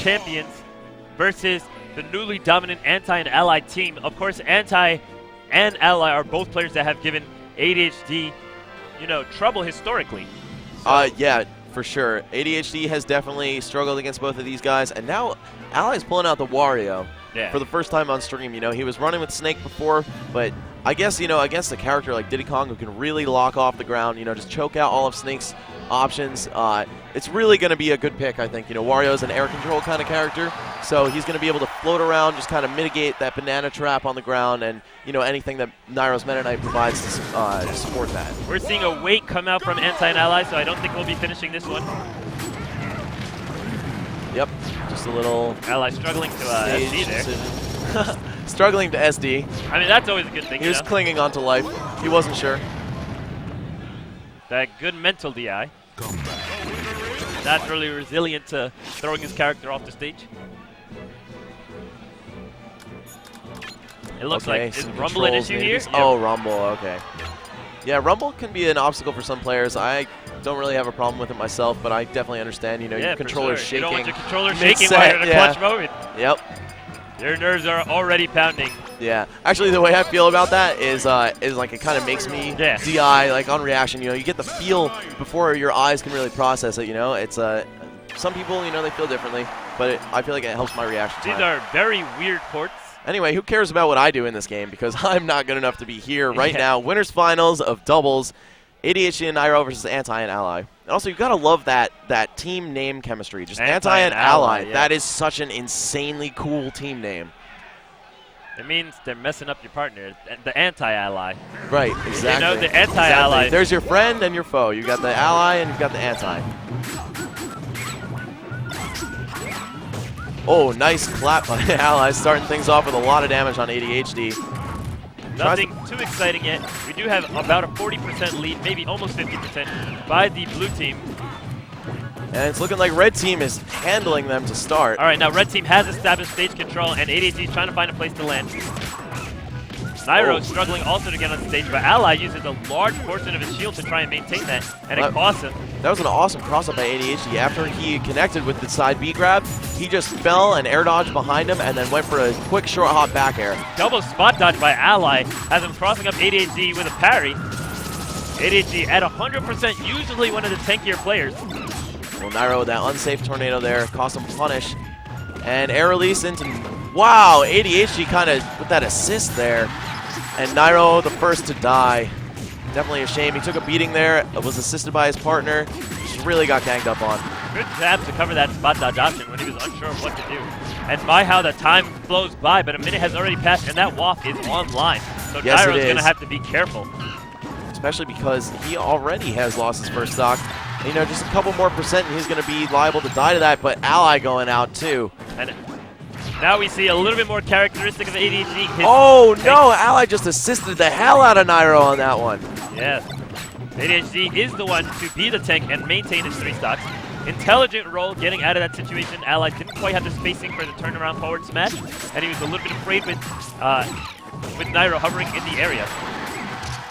champions versus the newly dominant Anti and Ally team. Of course, Anti and Ally are both players that have given ADHD, trouble historically. So yeah, for sure. ADHD has definitely struggled against both of these guys, and now Ally's pulling out the Wario for the first time on stream. He was running with Snake before, but I guess, against a character like Diddy Kong who can really lock off the ground, just choke out all of Snake's options, it's really going to be a good pick, I think. Wario is an air control kind of character, so he's going to be able to float around, just kind of mitigate that banana trap on the ground, and, anything that Nairo's Meta Knight provides to support that. We're seeing a wait come out from Anti and Ally, so I don't think we'll be finishing this one. Yep, just a little... Ally struggling to SD there. Struggling to SD. I mean, that's always a good thing. He was clinging onto life. He wasn't sure. That good mental DI. Naturally resilient to throwing his character off the stage. It looks like, is Rumble an issue here? Oh, Rumble, okay. Yeah, Rumble can be an obstacle for some players. I don't really have a problem with it myself, but I definitely understand, your controller's shaking. You don't want your controller shaking while you're in a clutch moment. Yep. Your nerves are already pounding. Yeah. Actually, the way I feel about that is like it kind of makes me DI, like on reaction. You get the feel before your eyes can really process it, It's some people, they feel differently, but I feel like it helps my reaction time. These are very weird ports. Anyway, who cares about what I do in this game, because I'm not good enough to be here right now. Winners finals of doubles, ADHD and Nairo versus Anti and Ally. And also, you've got to love that team name chemistry. Just Anti and Ally. Yeah. That is such an insanely cool team name. It means they're messing up your partner, the anti-ally. Right, exactly. The anti-ally. Exactly. There's your friend and your foe. You've got the ally and you've got the anti. Oh, nice clap by the ally, starting things off with a lot of damage on ADHD. Nothing too exciting yet. We do have about a 40% lead, maybe almost 50% by the blue team. And it's looking like red team is handling them to start. All right, now red team has established stage control, and ADHD is trying to find a place to land. Nairo struggling also to get on stage, but Ally uses a large portion of his shield to try and maintain that, and it costs him. That was an awesome cross-up by ADHD. After he connected with the side B grab, he just fell and air dodged behind him and then went for a quick short hop back air. Double spot dodge by Ally has him crossing up ADHD with a parry. ADHD at 100%, usually one of the tankier players. Well, Nairo with that unsafe tornado there, cost him punish. And air release into... Wow, ADHD kind of with that assist there. And Nairo the first to die. Definitely a shame. He took a beating there, was assisted by his partner. Just really got ganged up on. Good jab to cover that spot dodge option when he was unsure of what to do. And by how the time flows by, but a minute has already passed and that waft is online. So yes, Nairo's going to have to be careful. Especially because he already has lost his first stock. Just a couple more percent and he's going to be liable to die to that, but Ally going out too. And now we see a little bit more characteristic of ADHD. Oh no, Ally just assisted the hell out of Nairo on that one. Yes. ADHD is the one to be the tank and maintain his 3 stocks. Intelligent roll, getting out of that situation. Ally didn't quite have the spacing for the turnaround forward smash, and he was a little bit afraid with Nairo hovering in the area.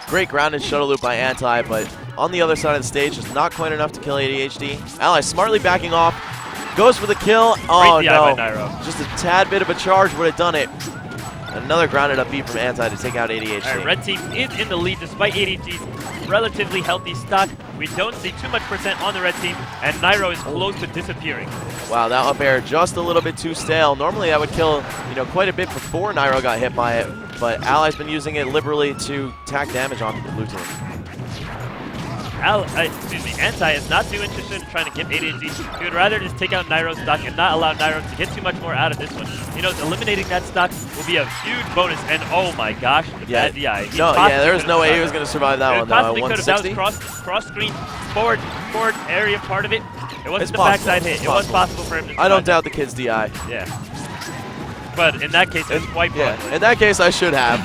Great grounded shuttle loop by Anti, but on the other side of the stage, just not quite enough to kill ADHD. Ally smartly backing off, goes for the kill. Oh no, just a tad bit of a charge would have done it. Another grounded up B from Anti to take out ADHD. All right, red team is in the lead despite ADHD's relatively healthy stock. We don't see too much percent on the red team, and Nairo is close to disappearing. Wow, that up air just a little bit too stale. Normally that would kill, quite a bit before Nairo got hit by it, but Ally's been using it liberally to tack damage onto the blue team. Anti is not too interested in trying to get ADHD. He would rather just take out Nairo's stock and not allow Nairo to get too much more out of this one. Eliminating that stock will be a huge bonus, and oh my gosh, the bad DI. There was no way he was going to survive that one. Possibly could have bounced cross-screen forward area part of it. It wasn't the backside hit. It was possible for him to survive. I don't doubt the kid's DI. Yeah. But in that case, it was quite possible. In that case, I should have.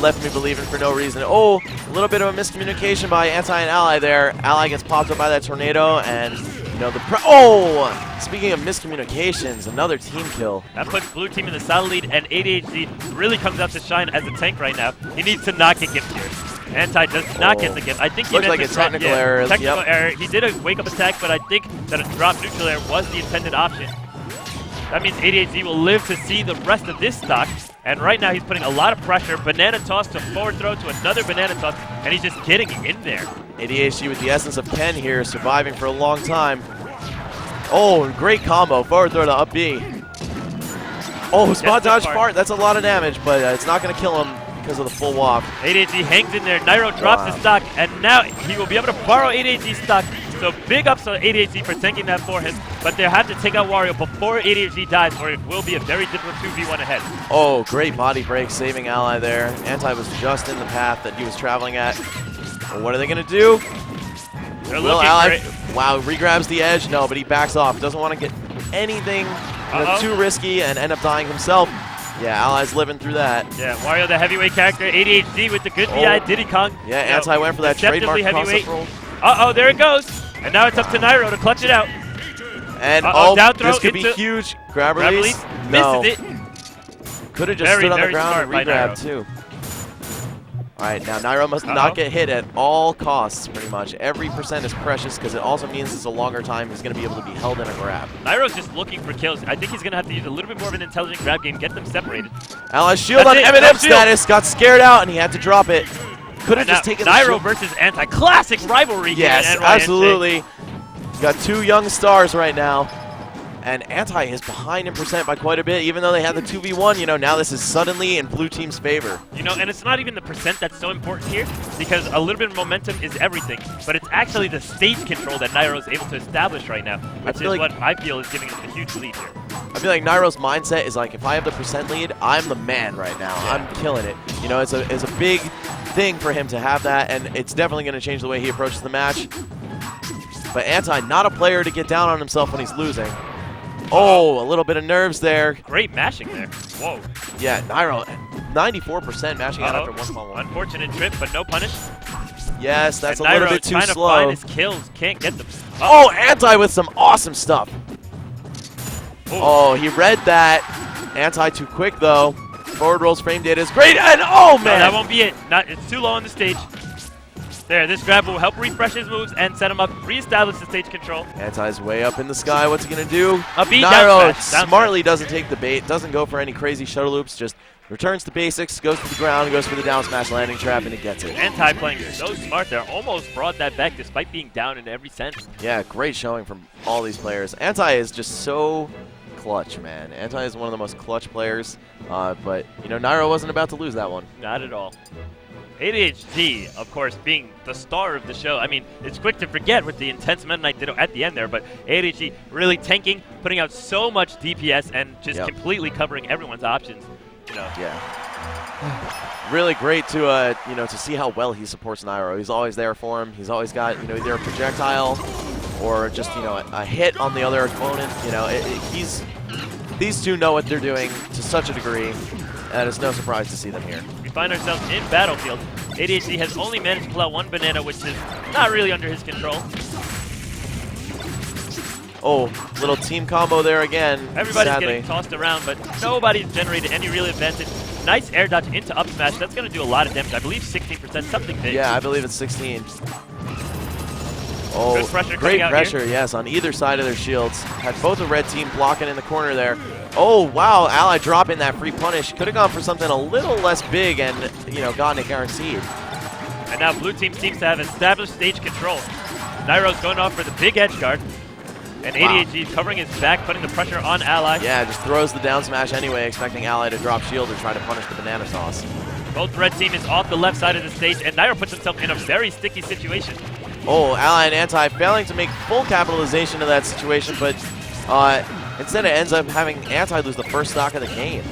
Left me believing for no reason. Oh, a little bit of a miscommunication by Anti and Ally there. Ally gets popped up by that tornado, and speaking of miscommunications, another team kill. That puts blue team in the solid lead, and ADHD really comes out to shine as a tank right now. He needs to not get gimped here. Anti does not get the gift. I think he looked meant like to a technical error. Technical error. He did a wake-up attack, but I think that a drop neutral air was the intended option. That means ADHD will live to see the rest of this stock. And right now he's putting a lot of pressure. Banana toss to forward throw to another banana toss, and he's just getting in there. ADHD with the essence of Ken here, surviving for a long time. Oh, great combo. Forward throw to up B. Oh, spot dodge fart. That's a lot of damage, but it's not going to kill him because of the full wop. ADHD hangs in there. Nairo drops his stock, and now he will be able to borrow ADHD's stock. So big ups on ADHD for tanking that for him, but they have to take out Wario before ADHD dies, or it will be a very difficult 2v1 ahead. Oh, great body break, saving Ally there. Anti was just in the path that he was traveling at. Well, what are they going to do? Will Ally, wow, regrabs the edge. No, but he backs off. Doesn't want to get anything too risky and end up dying himself. Yeah, Ally's living through that. Yeah, Wario, the heavyweight character. ADHD with the good DI Diddy Kong. Yeah, Anti went for that trademark cross-up roll. Uh-oh, there it goes. And now it's up to Nairo to clutch it out. And down throw this could be huge. Grab release. No. Misses it. Could have just stood on the ground and regrabbed too. All right, now Nairo must not get hit at all costs, pretty much. Every percent is precious because it also means it's a longer time he's going to be able to be held in a grab. Nairo's just looking for kills. I think he's going to have to use a little bit more of an intelligent grab game, get them separated. Ally's shield on Eminem status, got scared out, and he had to drop it. Could have just taken Nairo versus Anti. Classic rivalry. Yes, absolutely. Got two young stars right now. And Anti is behind in percent by quite a bit, even though they had the 2v1. You know, now this is suddenly in blue team's favor. You know, and it's not even the percent that's so important here, because a little bit of momentum is everything. But it's actually the stage control that Nairo is able to establish right now, which is what I feel is giving him a huge lead here. I feel like Nairo's mindset is like, if I have the percent lead, I'm the man right now. Yeah. I'm killing it. You know, it's a big thing for him to have that, and it's definitely going to change the way he approaches the match. But Anti, not a player to get down on himself when he's losing. Oh, a little bit of nerves there. Great mashing there. Whoa. Yeah, Nairo, 94% mashing out after 1-1. Unfortunate trip, but no punish. Yes, that's and a little bit too trying slow. To find his kills, can't get them. Oh, Anti with some awesome stuff. Ooh. Oh, he read that. Anti too quick though. Forward rolls frame data is great, and oh man, no, that won't be it. It's too low on the stage. There, this grab will help refresh his moves and set him up, reestablish the stage control. Anti's way up in the sky. What's he going to do? A B Nairo smartly doesn't take the bait, doesn't go for any crazy shuttle loops, just returns to basics, goes to the ground, goes for the down smash landing trap, and he gets it. Anti playing so smart there, almost brought that back despite being down in every sense. Yeah, great showing from all these players. Anti is just so clutch, man. Anti is one of the most clutch players, but, you know, Nairo wasn't about to lose that one. Not at all. ADHD, of course, being the star of the show. I mean, it's quick to forget with the intense Meta Knight Ditto at the end there, but ADHD really tanking, putting out so much DPS, and just completely covering everyone's options. You know. Yeah. Really great to you know, to see how well he supports Nairo. He's always there for him. He's always got, you know, either a projectile or just, you know, a hit on the other opponent. You know, these two know what they're doing to such a degree, and it's no surprise to see them here. We find ourselves in Battlefield. ADHD has only managed to pull out one banana, which is not really under his control. Oh, little team combo there again. Everybody's getting tossed around, but nobody's generated any real advantage. Nice air dodge into up smash. That's going to do a lot of damage. I believe 16%, something big. Yeah, I believe it's 16. Oh, good pressure, great pressure, yes, on either side of their shields. Had both the red team blocking in the corner there. Oh, wow, Ally dropping that free punish. Could have gone for something a little less big and, you know, gotten it guaranteed. And now blue team seems to have established stage control. Nairo's going off for the big edge guard. And ADHD covering his back, putting the pressure on Ally. Yeah, just throws the down smash anyway, expecting Ally to drop shield or try to punish the banana toss. Both red team is off the left side of the stage, and Nairo puts himself in a very sticky situation. Oh, Ally and Anti failing to make full capitalization of that situation, but instead it ends up having Anti lose the first stock of the game.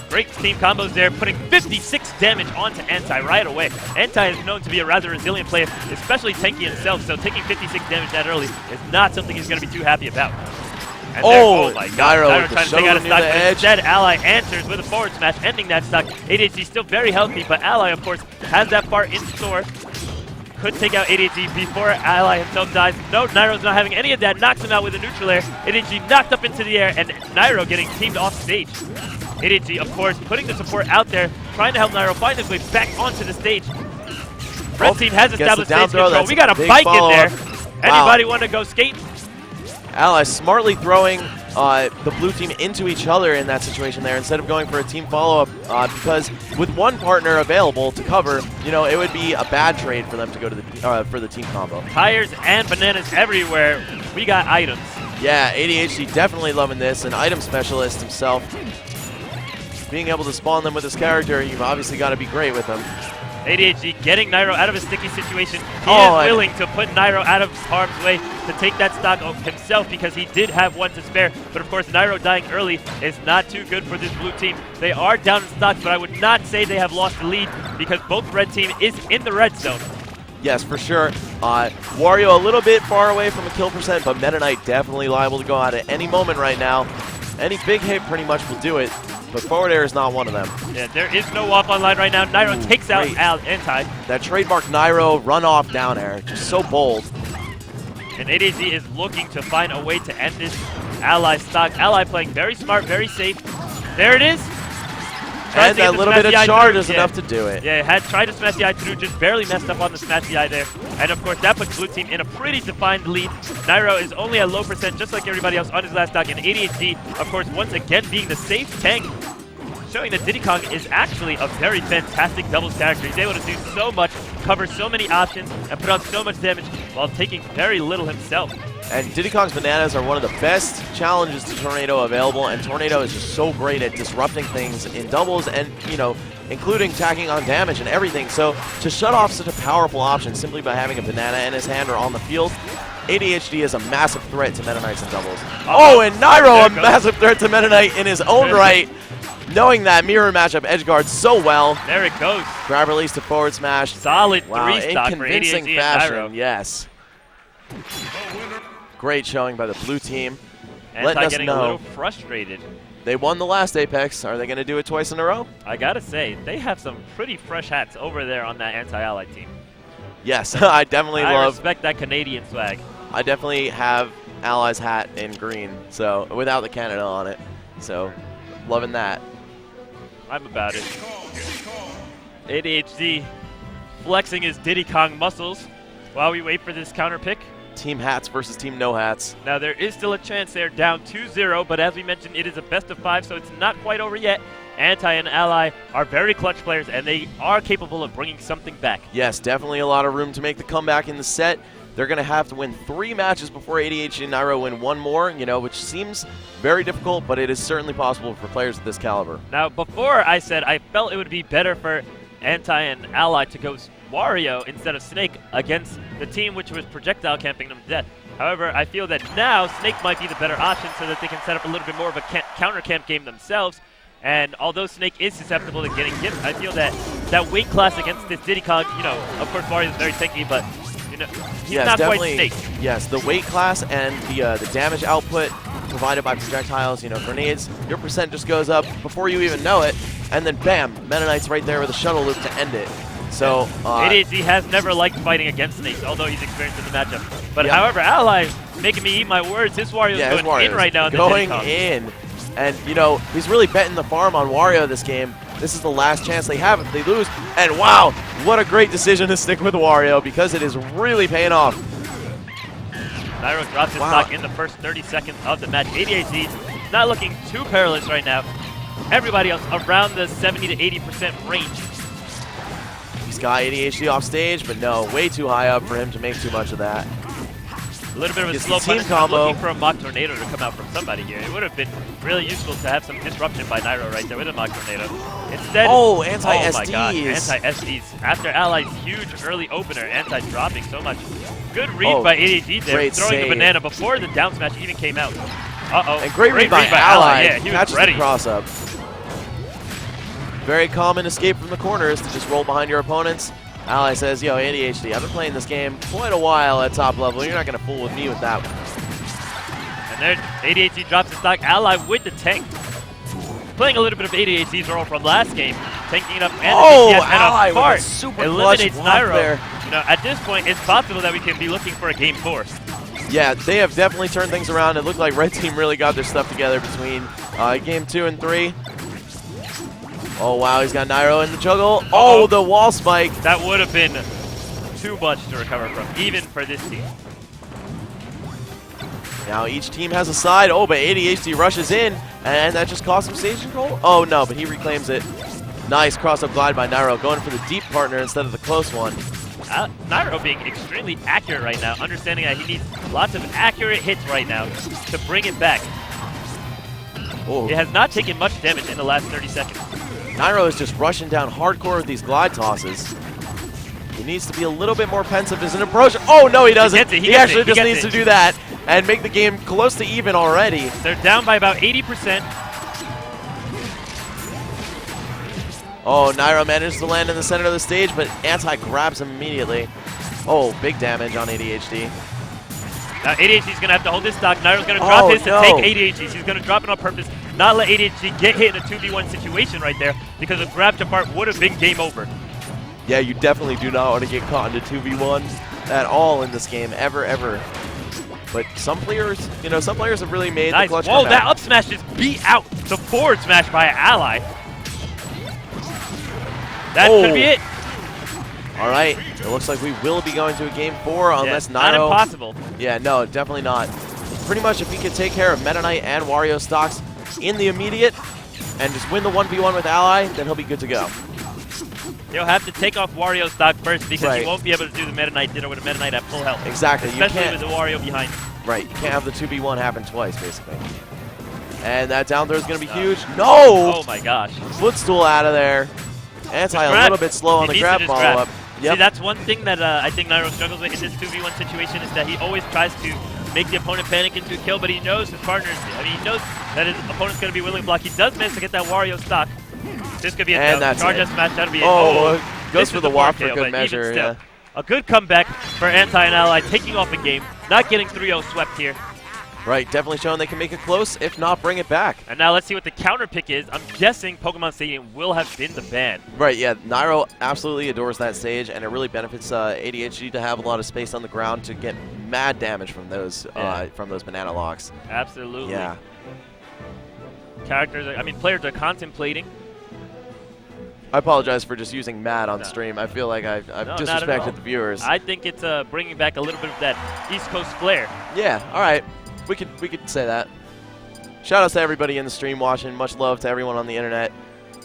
Great team combos there, putting 56 damage onto Anti right away. Anti is known to be a rather resilient player, especially tanky himself, so taking 56 damage that early is not something he's going to be too happy about. And oh my God, Nairo trying to take out a stock, but instead Ally answers with a forward smash, ending that stock. ADHD still very healthy, but Ally, of course, has that bar in store. Could take out ADHD before Ally himself dies. No, Nairo's not having any of that. Knocks him out with a neutral air. ADHD knocked up into the air, and Nairo getting teamed off stage. ADHD, of course, putting the support out there, trying to help Nairo find his way back onto the stage. Red team has established down space throw. control. That's We got a big bike in there. Wow. Anybody want to go skate? Ally smartly throwing the blue team into each other in that situation there instead of going for a team follow-up because with one partner available to cover, it would be a bad trade for them to go to the for the team combo. Tires and bananas everywhere. We got items. Yeah, ADHD definitely loving this. An item specialist himself. Being able to spawn them with his character, you've obviously got to be great with him. ADHD getting Nairo out of a sticky situation. He is willing to put Nairo out of harm's way to take that stock himself because he did have one to spare. But of course, Nairo dying early is not too good for this blue team. They are down in stocks, but I would not say they have lost the lead because both red team is in the red zone. Yes, for sure. Wario a little bit far away from a kill percent, but Meta Knight definitely liable to go out at any moment right now. Any big hit pretty much will do it. But forward air is not one of them. Yeah, there is no walk on line right now. Nairo takes out Anti. That trademark Nairo runoff down air, just so bold. And ADHD is looking to find a way to end this Ally stock. Ally playing very smart, very safe. There it is. And that little bit of charge is enough to do it. Yeah, had tried to smash the eye through, just barely messed up on the smash the eye there. And of course, that puts blue team in a pretty defined lead. Nairo is only at low percent, just like everybody else on his last stock. And ADHD, of course, once again being the safe tank, showing that Diddy Kong is actually a very fantastic doubles character. He's able to do so much, cover so many options, and put out so much damage while taking very little himself. And Diddy Kong's bananas are one of the best challenges to Tornado available, and Tornado is just so great at disrupting things in doubles and, including tacking on damage and everything. So to shut off such a powerful option simply by having a banana in his hand or on the field, ADHD is a massive threat to Meta Knights in doubles. And Nairo, a massive threat to Meta Knight in his own right. Knowing that mirror matchup edge guard so well. There it goes. Grab release to forward smash. Solid three-stock in for convincing ADHD fashion, and Nairo. yes. Great showing by the blue team. Anti getting a little frustrated. They won the last Apex. Are they going to do it twice in a row? I got to say, they have some pretty fresh hats over there on that Anti-Ally team. Yes, I definitely I respect that Canadian swag. I definitely have Ally's hat in green, so without the Canada on it. So, loving that. I'm about it. ADHD flexing his Diddy Kong muscles while we wait for this counter pick. Team hats versus team no hats. Now there is still a chance they're down 2-0, but as we mentioned, it is a best of 5, so it's not quite over yet. Anti and Ally are very clutch players, and they are capable of bringing something back. Yes, definitely a lot of room to make the comeback in the set. They're going to have to win 3 matches before ADHD and Nairo win 1 more, which seems very difficult, but it is certainly possible for players of this caliber. Now, before I said I felt it would be better for Anti and Ally to go Wario instead of Snake against the team which was projectile camping them to death. However, I feel that now Snake might be the better option so that they can set up a little bit more of a counter camp game themselves. And although Snake is susceptible to getting gifts, I feel that that weight class against this Diddy Kong, of course Wario is very tanky, but he's not quite Snake. Yes, the weight class and the damage output provided by projectiles, grenades, your percent just goes up before you even know it, and then bam, Meta Knight's right there with a shuttle loop to end it. So ADHD has never liked fighting against Snake, although he's experienced in the matchup. But however, Ally making me eat my words. His Wario is going in right now. Going in, and he's really betting the farm on Wario this game. This is the last chance they have if they lose. And wow, what a great decision to stick with Wario because it is really paying off. Nairo drops his stock in the first 30 seconds of the match. ADHD not looking too perilous right now. Everybody else around the 70 to 80% range. He's got ADHD off stage, but no, way too high up for him to make too much of that. A little bit of a slow punish. I'm looking for a mock tornado to come out from somebody here. It would have been really useful to have some disruption by Nairo right there with a mock tornado. Instead, anti-SDs. Oh my god, anti-SDs. After Ally's huge early opener, anti dropping so much. Good read by ADHD there, throwing the banana before the down smash even came out. And great read by Ally. Yeah, he was ready. The cross up. Very common escape from the corners to just roll behind your opponents. Ally says, yo, ADHD, I've been playing this game quite a while at top level. You're not going to fool with me with that one. And there, ADHD drops his stock. Ally with the tank. Playing a little bit of ADHD's role from last game. Tanking it up and Ally with a super eliminates Nairo. There. At this point, it's possible that we can be looking for a game 4. Yeah, they have definitely turned things around. It looked like Red Team really got their stuff together between game 2 and 3. Oh, wow, he's got Nairo in the juggle. Oh, the wall spike. That would have been too much to recover from, even for this team. Now each team has a side. Oh, but ADHD rushes in, and that just cost him stage control? Oh, no, but he reclaims it. Nice cross-up glide by Nairo, going for the deep partner instead of the close one. Nairo being extremely accurate right now, understanding that he needs lots of accurate hits right now to bring it back. Oh. It has not taken much damage in the last 30 seconds. Nairo is just rushing down hardcore with these glide tosses. He needs to be a little bit more pensive as an approach. Oh, no, he doesn't. He actually just needs to do that and make the game close to even already. They're down by about 80%. Oh, Nairo manages to land in the center of the stage, but Anti grabs him immediately. Oh, big damage on ADHD. Now ADHD's going to have to hold this stock. Nairo's going to drop his to take ADHD. He's going to drop it on purpose, not let ADHD get hit in a 2v1 situation right there, because a grab to part would have been game over. Yeah, you definitely do not want to get caught into 2v1 at all in this game, ever. But some players, some players have really made the clutch comeback. Whoa, that up smash just beat out the forward smash by an ally. That could be it. All right, it looks like we will be going to a game 4 unless Nairo. Not impossible. Yeah, no, definitely not. Pretty much if he can take care of Meta Knight and Wario stocks in the immediate and just win the 1v1 with Ally, then he'll be good to go. He'll have to take off Wario stock first because he won't be able to do the Meta Knight dinner with a Meta Knight at full health. Exactly. Especially with the Wario behind him. Right, you can't have the 2v1 happen twice, basically. And that down throw is going to be huge. No! Oh my gosh. Footstool out of there. Anti a little bit slow on the grab follow-up. Yep. See, that's one thing that I think Nairo struggles with in this 2v1 situation is that he always tries to make the opponent panic into a kill, but he knows his partners, he knows that his opponent's going to be willing to block. He does manage to get that Wario stock. This could be a charge up smash, that'll be it. Oh, goes for the walk for good measure. Still, a good comeback for Anti and Ally, taking off a game, not getting 3-0 swept here. Right, definitely showing they can make it close, if not bring it back. And now let's see what the counter pick is. I'm guessing Pokemon Stadium will have been the ban. Right, yeah, Nairo absolutely adores that stage, and it really benefits ADHD to have a lot of space on the ground to get mad damage from those banana locks. Absolutely. Yeah. Players are contemplating. I apologize for just using mad on stream. I feel like I've disrespected the viewers. I think it's bringing back a little bit of that East Coast flair. Yeah, all right. We could say that. Shout outs to everybody in the stream watching. Much love to everyone on the internet.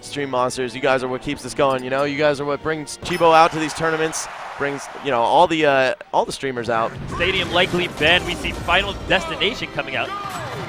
Stream monsters, you guys are what keeps this going. You guys are what brings Chibo out to these tournaments. Brings all the streamers out. Stadium likely banned. We see Final Destination coming out.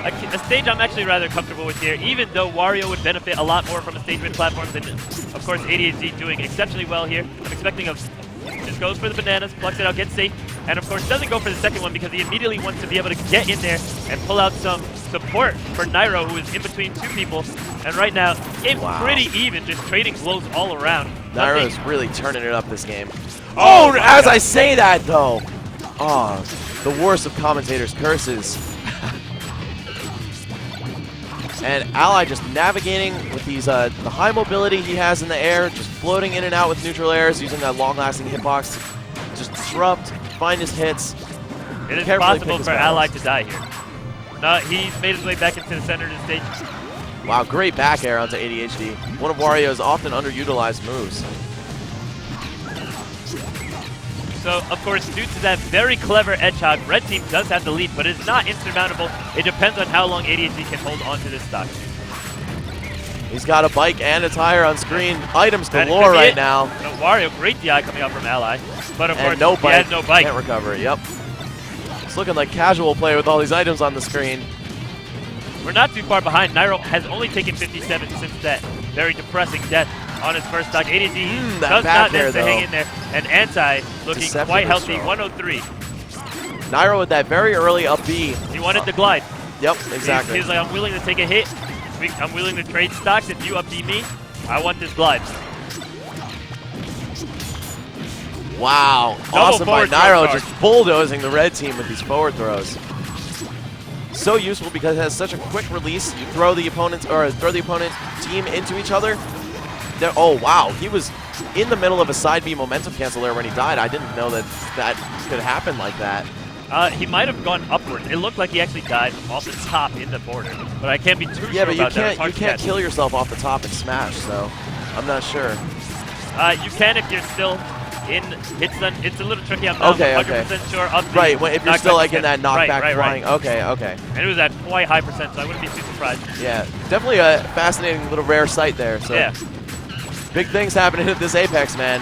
A stage I'm actually rather comfortable with here, even though Wario would benefit a lot more from a stage with platforms, and of course ADHD doing exceptionally well here. I'm expecting just goes for the bananas, plucks it out, gets safe, and of course doesn't go for the second one because he immediately wants to be able to get in there and pull out some support for Nairo, who is in between two people. And right now, game's pretty even, just trading blows all around. Nairo is really turning it up this game. Oh, as I say that though, the worst of commentators' curses. And Ally just navigating with these the high mobility he has in the air, just floating in and out with neutral airs, using that long-lasting hitbox to just disrupt, find his hits. It is possible for Ally to die here. No, he's made his way back into the center of the stage. Wow, great back air onto ADHD. One of Wario's often underutilized moves. So, of course, due to that very clever edge hog, Red Team does have the lead, but it's not insurmountable. It depends on how long ADHD can hold on to this stock. He's got a bike and a tire on screen. Items galore right now. No, Wario, great DI coming out from Ally. But, of course, he has no bike. Can't recover it, yep. It's looking like casual play with all these items on the screen. We're not too far behind. Nairo has only taken 57 since that very depressing death on his first stock. ADHD does not manage to hang in there. And Anti looking quite healthy, 103. Nairo with that very early up B. He wanted the glide. Yep, exactly. He's like, I'm willing to take a hit. I'm willing to trade stocks. If you up B me, I want this glide. Wow, awesome by Nairo, just bulldozing the red team with these forward throws. So useful because it has such a quick release. You throw the opponent team into each other. Oh wow, he was in the middle of a side B momentum cancel there when he died. I didn't know that could happen like that. He might have gone upwards. It looked like he actually died off the top in the border, but I can't be too sure about that. Yeah, but you can't kill yourself off the top and smash, so I'm not sure. You can if you're still it's a little tricky. I'm not 100% sure of the right, if you're still like in that knockback flying. Right. Okay. And it was at quite high percent, so I wouldn't be too surprised. Yeah, definitely a fascinating little rare sight there. So yeah. Big things happening at this Apex, man.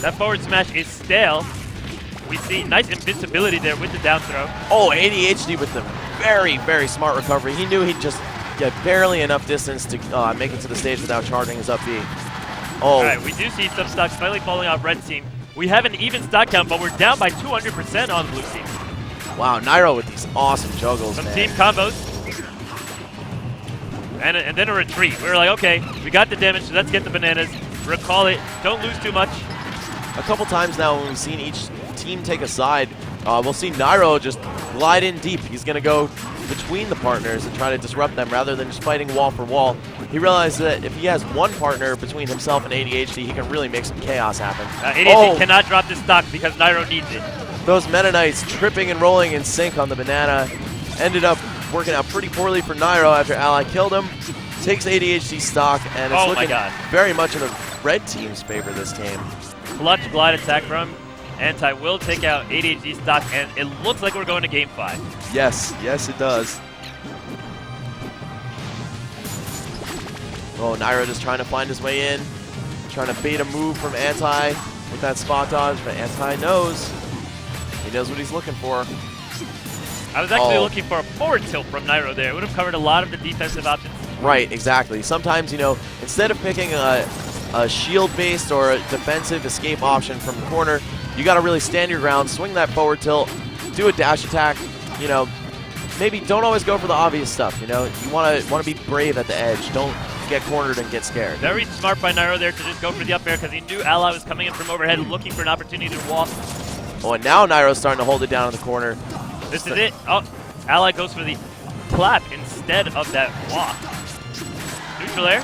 That forward smash is stale. We see nice invincibility there with the down throw. Oh, ADHD with the very, very smart recovery. He knew he'd just get barely enough distance to make it to the stage without charging his up B. Oh. All right, we do see some stocks slightly falling off red team. We have an even stock count, but we're down by 200% on blue team. Wow, Nairo with these awesome juggles, Some man. team combos. And then a retreat. We were like, okay, we got the damage, so let's get the bananas. Recall it. Don't lose too much. A couple times now when we've seen each team take a side, we'll see Nairo just glide in deep. He's going to go between the partners and try to disrupt them rather than just fighting wall for wall. He realized that if he has one partner between himself and ADHD, he can really make some chaos happen. ADHD cannot drop this stock because Nairo needs it. Those Meta Knights tripping and rolling in sync on the banana ended up working out pretty poorly for Nairo after Ally killed him. Takes ADHD stock, and it's looking very much in the red team's favor this game. Clutch glide attack from Anti will take out ADHD stock, and it looks like we're going to game 5. Yes, it does. Oh, Nairo just trying to find his way in, trying to bait a move from Anti with that spot dodge, but Anti knows. He knows what he's looking for. I was actually looking for a forward tilt from Nairo there. It would have covered a lot of the defensive options. Right, exactly. Sometimes, instead of picking a shield-based or a defensive escape option from the corner, you got to really stand your ground, swing that forward tilt, do a dash attack. Maybe don't always go for the obvious stuff. You want to be brave at the edge. Don't get cornered and get scared. Very smart by Nairo there to just go for the up air because he knew Ally was coming in from overhead looking for an opportunity to walk. Oh, and now Nairo's starting to hold it down in the corner. This is it. Oh, Ally goes for the clap instead of that walk. Neutral air.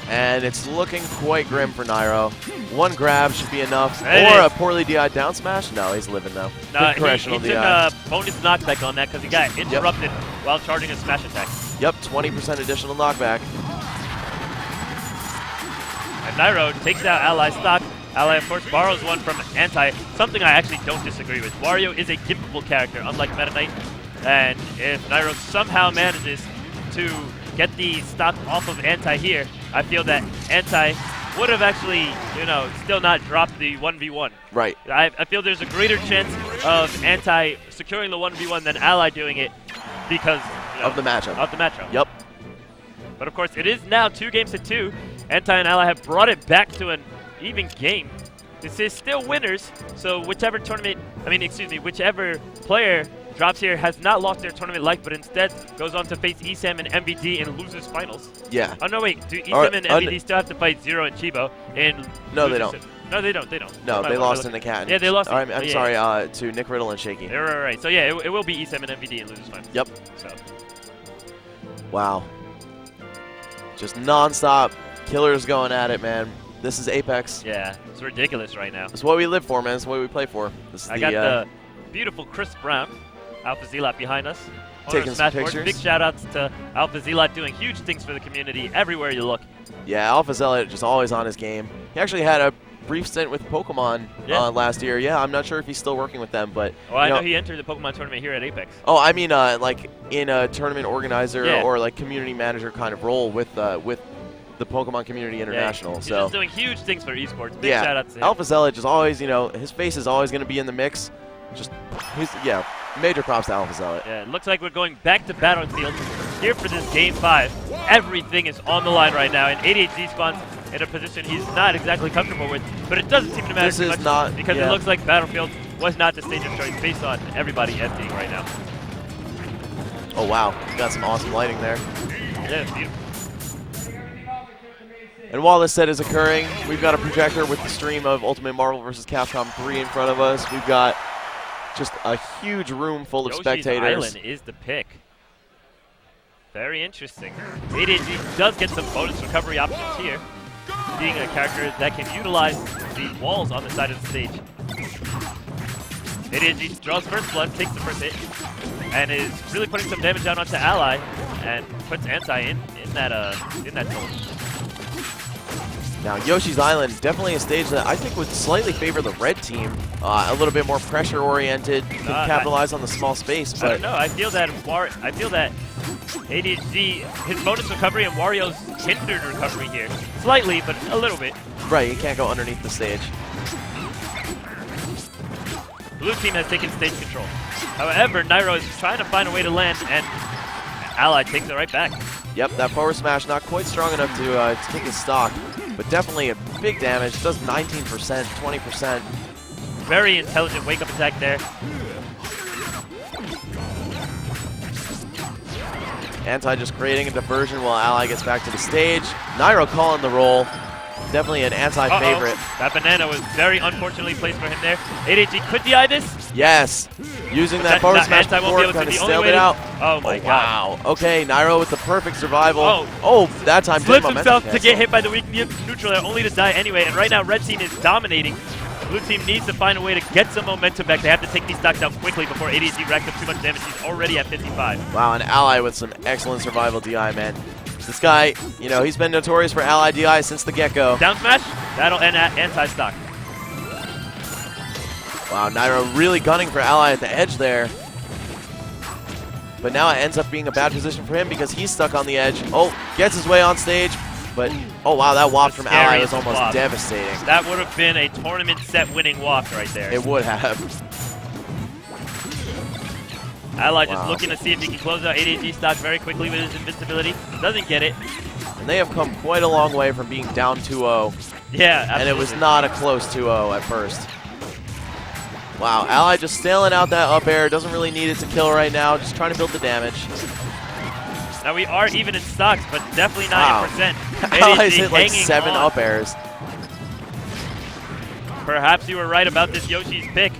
And it's looking quite grim for Nairo. One grab should be enough. Or a poorly DI'd down smash? No, he's living though. No, he took a bonus knockback on that because he got interrupted while charging a smash attack. Yep, 20% additional knockback. And Nairo takes out Ally stock. Ally, of course, borrows one from Anti, something I actually don't disagree with. Wario is a giftable character, unlike Meta Knight. And if Nairo somehow manages to get the stock off of Anti here, I feel that Anti would have actually, still not dropped the 1v1. Right. I feel there's a greater chance of Anti securing the 1v1 than Ally doing it because of the matchup. Yep. But of course, it is now 2-2. Anti and Ally have brought it back to an even game. This is still winners, so whichever whichever player drops here has not lost their tournament life, but instead goes on to face ESAM and MVD and loses finals. Yeah. Oh, no, wait. Do ESAM and MVD still have to fight Zero and Chibo? No, they don't. No, they don't. No, they lost in the cat. Yeah, they lost. I'm sorry, to Nick Riddle and Shaky. Right. So, yeah, it will be ESAM and MVD and loses finals. Yep. So. Wow. Just non-stop killers going at it, man. This is Apex. Yeah, it's ridiculous right now. It's what we live for, man. It's what we play for. This is I got the beautiful Chris Brown, Alpha Zealot behind us. Taking some pictures. Big shout-outs to Alpha Zealot doing huge things for the community everywhere you look. Yeah, Alpha Zealot just always on his game. He actually had a brief stint with Pokemon last year. Yeah, I'm not sure if he's still working with them, but I know he entered the Pokemon tournament here at Apex. Oh, I mean, like in a tournament organizer or like community manager kind of role with the Pokemon Community International. He's just doing huge things for esports. Big shout out to him. Alpha Zealot just always, his face is always going to be in the mix. Major props to Alpha Zealot. Yeah, it looks like we're going back to Battlefield here for this Game 5. Everything is on the line right now, and ADHD spawns in a position he's not exactly comfortable with, but it doesn't seem to matter too much because it looks like Battlefield was not the stage of choice based on everybody emptying right now. Oh, wow. Got some awesome lighting there. Yeah, it's beautiful. And while this set is occurring, we've got a projector with the stream of Ultimate Marvel vs. Capcom 3 in front of us. We've got just a huge room full of spectators. Yoshi's Island is the pick. Very interesting. ADHD does get some bonus recovery options here, being a character that can utilize the walls on the side of the stage. ADHD draws first blood, takes the first hit, and is really putting some damage down onto Ally, and puts Anti in that zone. Now, Yoshi's Island, definitely a stage that I think would slightly favor the red team. A little bit more pressure-oriented, can capitalize on the small space. But I don't know. I feel that ADHD, his bonus recovery and Wario's hindered recovery here. Slightly, but a little bit. Right, he can't go underneath the stage. Blue team has taken stage control. However, Nairo is trying to find a way to land, and Ally takes it right back. Yep, that forward smash not quite strong enough to take his stock, but definitely a big damage. Does 19%, 20%. Very intelligent wake-up attack there. Anti just creating a diversion while Ally gets back to the stage. Nairo calling the roll. Definitely an anti-favorite. That banana was very unfortunately placed for him there. ADHD could DI this? Yes. Using that forward smash before, kind of sailed it out. Oh my god. Wow. Okay, Nairo with the perfect survival. Oh, that time slips himself to get hit by the weak neutral there, only to die anyway. And right now, red team is dominating. Blue team needs to find a way to get some momentum back. They have to take these stocks out quickly before ADHD racks up too much damage. He's already at 55. Wow, an Ally with some excellent survival DI, man. This guy, you know, he's been notorious for Ally DI since the get-go. Down smash, that'll end at anti-stock. Wow, Nairo really gunning for Ally at the edge there. But now it ends up being a bad position for him because he's stuck on the edge. Oh, gets his way on stage. But, oh wow, that walk from Ally was almost devastating. That would have been a tournament set winning walk right there. It would have. Ally just looking to see if he can close out ADHD stock very quickly with his invincibility. Doesn't get it. And they have come quite a long way from being down 2-0. Yeah, absolutely. And it was not a close 2-0 at first. Wow, Ally just sailing out that up air. Doesn't really need it to kill right now. Just trying to build the damage. Now we are even in stocks, but definitely not in percent. Ally's hit like 7 up airs. Perhaps you were right about this Yoshi's pick.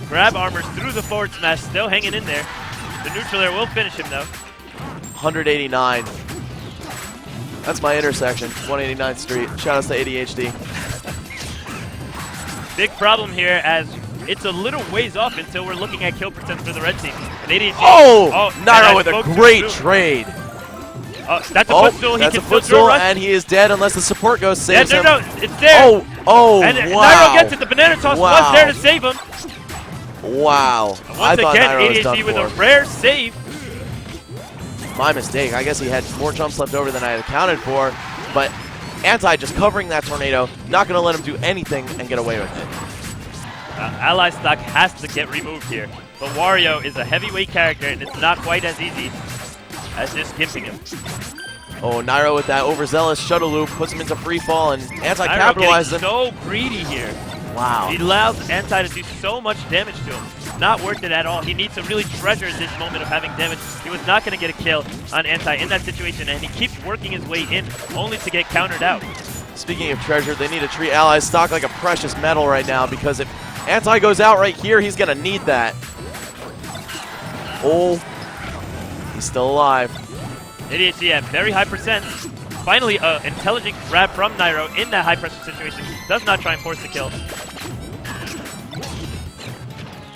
Grab armors through the forward smash, still hanging in there. The neutral there will finish him though. 189. That's my intersection, 189th Street. Shoutouts to ADHD. Big problem here as it's a little ways off until we're looking at kill percent for the red team. And ADHD, Nairo with a great trade. That's a footstool. That's a footstool, and he is dead unless the support goes saves him. No, it's there. Oh, and wow. Nairo gets it. The banana toss was there to save him. Wow. Once again, ADHD with a rare save. My mistake. I guess he had more jumps left over than I had accounted for. But Anti just covering that tornado, not going to let him do anything and get away with it. Ally stock has to get removed here. But Wario is a heavyweight character, and it's not quite as easy as just gimping him. Oh, Nairo with that overzealous shuttle loop puts him into free fall, and Anti capitalizes him. So greedy here. Wow. He allows Anti to do so much damage to him. Not worth it at all. He needs to really treasure this moment of having damage. He was not going to get a kill on Anti in that situation, and he keeps working his way in, only to get countered out. Speaking of treasure, they need to treat Ally's stock like a precious metal right now, because if Anti goes out right here, he's going to need that. Oh, he's still alive. ADHD at very high percent. Finally, intelligent grab from Nairo in that high pressure situation. Does not try and force the kill.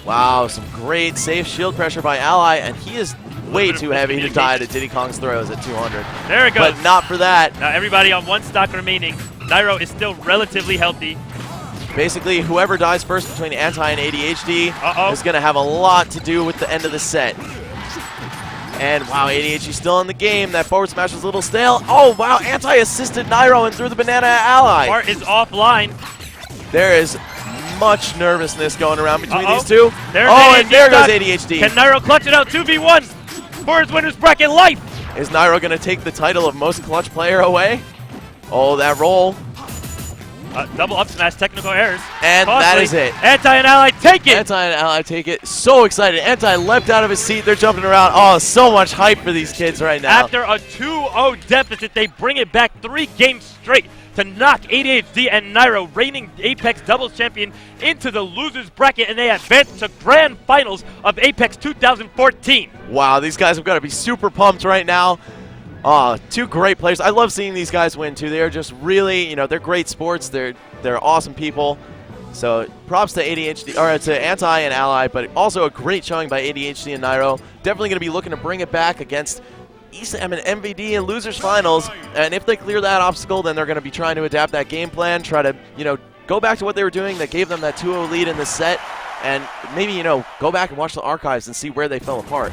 Wow, some great safe shield pressure by Ally, and he is way too heavy to die to Diddy Kong's throws at 200. There it goes. But not for that. Now everybody on one stock remaining. Nairo is still relatively healthy. Basically, whoever dies first between Anti and ADHD is going to have a lot to do with the end of the set. And wow, ADHD still in the game. That forward smash was a little stale. Oh wow, Anti assisted Nairo and threw the banana at Ally. Bart is offline. There is much nervousness going around between these two. There's and there goes ADHD. Can Nairo clutch it out 2v1 for his winner's bracket life? Is Nairo going to take the title of most clutch player away? Oh, that roll. Double up smash, technical errors. And costly. That is it. Anti and Ally take it. Anti and Ally take it. So excited. Anti leapt out of his seat. They're jumping around. Oh, so much hype for these kids right now. After a 2-0 deficit, they bring it back 3 games straight to knock ADHD and Nairo, reigning Apex doubles champion, into the losers bracket, and they advance to grand finals of Apex 2014. Wow, these guys have got to be super pumped right now. Two great players. I love seeing these guys win too. They're just really, they're great sports. They're awesome people. So props to ADHD or to Anti and Ally, but also a great showing by ADHD and Nairo. Definitely going to be looking to bring it back against MVD in losers finals, and if they clear that obstacle, then they're going to be trying to adapt that game plan, try to, go back to what they were doing that gave them that 2-0 lead in the set, and maybe, go back and watch the archives and see where they fell apart.